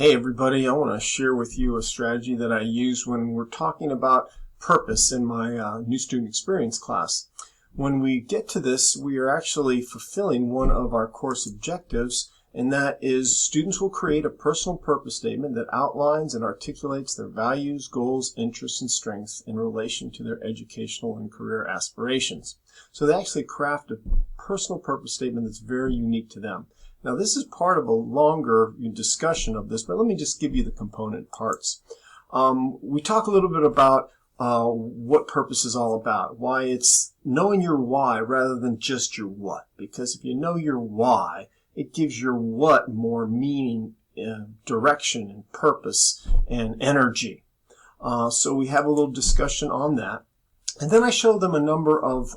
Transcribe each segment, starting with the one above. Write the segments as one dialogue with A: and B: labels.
A: Hey everybody, I want to share with you a strategy that I use when we're talking about purpose in my new student experience class. When we get to this, we are actually fulfilling one of our course objectives, and that is students will create a personal purpose statement that outlines and articulates their values, goals, interests, and strengths in relation to their educational and career aspirations. So they actually craft a personal purpose statement that's very unique to them. Now, this is part of a longer discussion of this, but let me just give you the component parts. We talk a little bit about what purpose is all about, why it's knowing your why rather than just your what. Because if you know your why, it gives your what more meaning, direction, and purpose, and energy. So we have a little discussion on that. And then I show them a number of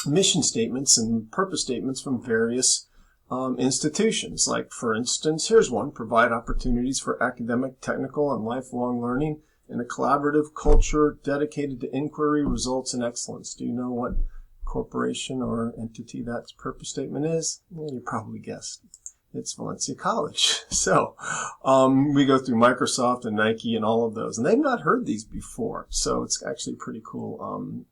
A: mission statements and purpose statements from various institutions. Like, for instance, here's one: provide opportunities for academic, technical, and lifelong learning in a collaborative culture dedicated to inquiry, results, and excellence. Do you know what corporation or entity that purpose statement is? Well, you probably guessed. It's Valencia College. So we go through Microsoft and Nike and all of those, and they've not heard these before. So it's actually pretty cool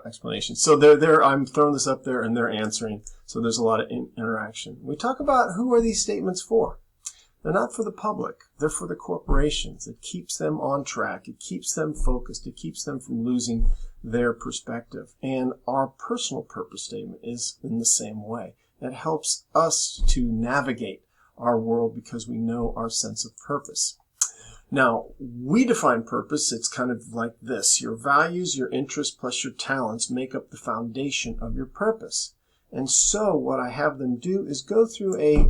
A: explanation. So I'm throwing this up there and they're answering. So there's a lot of interaction. We talk about who are these statements for. They're not for the public. They're for the corporations. It keeps them on track. It keeps them focused. It keeps them from losing their perspective. And our personal purpose statement is in the same way. It helps us to navigate our world because we know our sense of purpose. Now, we define purpose. It's kind of like this: your values, your interests, plus your talents make up the foundation of your purpose. And so what I have them do is go through a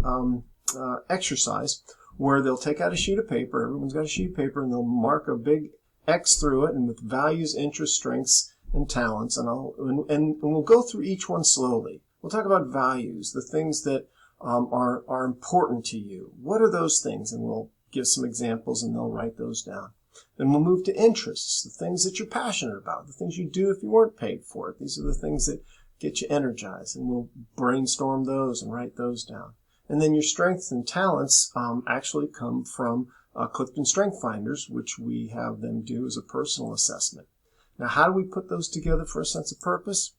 A: exercise where they'll take out a sheet of paper. Everyone's got a sheet of paper, and they'll mark a big X through it, and with values, interests, strengths, and talents. And we'll go through each one slowly. We'll talk about values, the things that are important to you. What are those things? And we'll give some examples, and they'll write those down. Then we'll move to interests, the things that you're passionate about, the things you do if you weren't paid for it. These are the things that get you energized, and we'll brainstorm those and write those down. And then your strengths and talents actually come from Clifton Strength Finders, which we have them do as a personal assessment. Now, how do we put those together for a sense of purpose?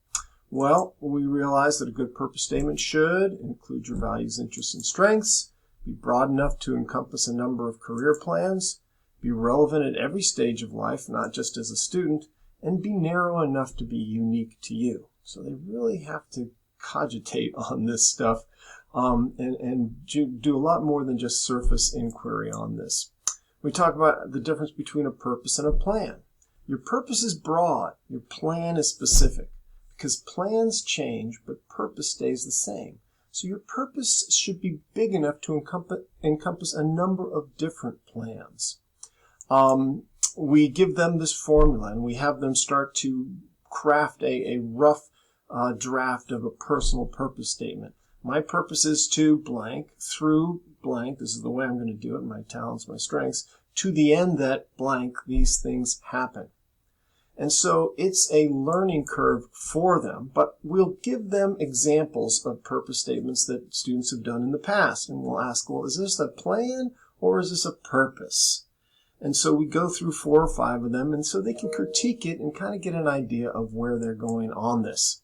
A: Well, we realize that a good purpose statement should include your values, interests, and strengths, be broad enough to encompass a number of career plans, be relevant at every stage of life, not just as a student, and be narrow enough to be unique to you. So they really have to cogitate on this stuff and do a lot more than just surface inquiry on this. We talk about the difference between a purpose and a plan. Your purpose is broad. Your plan is specific, because plans change, but purpose stays the same. So your purpose should be big enough to encompass a number of different plans. We give them this formula, and we have them start to craft a rough draft of a personal purpose statement. My purpose is to blank through blank. This is the way I'm going to do it. My talents, my strengths, to the end that blank, these things happen. And so it's a learning curve for them, but we'll give them examples of purpose statements that students have done in the past. And we'll ask, well, is this a plan or is this a purpose? And so we go through 4 or 5 of them, and so they can critique it and kind of get an idea of where they're going on this.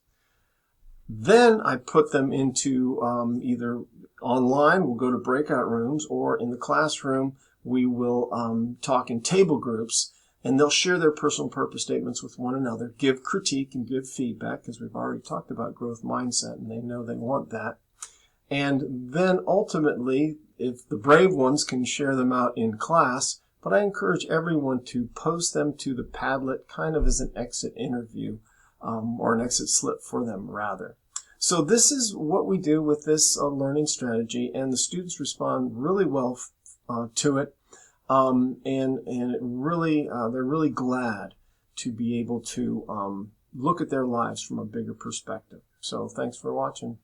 A: Then I put them into either online, we'll go to breakout rooms, or in the classroom, we will talk in table groups. And they'll share their personal purpose statements with one another, give critique and give feedback, because we've already talked about growth mindset, and they know they want that. And then ultimately, if the brave ones can share them out in class, but I encourage everyone to post them to the Padlet kind of as an exit interview, or an exit slip for them, rather. So this is what we do with this learning strategy, and the students respond really well to it. And it really, they're really glad to be able to look at their lives from a bigger perspective. So thanks for watching.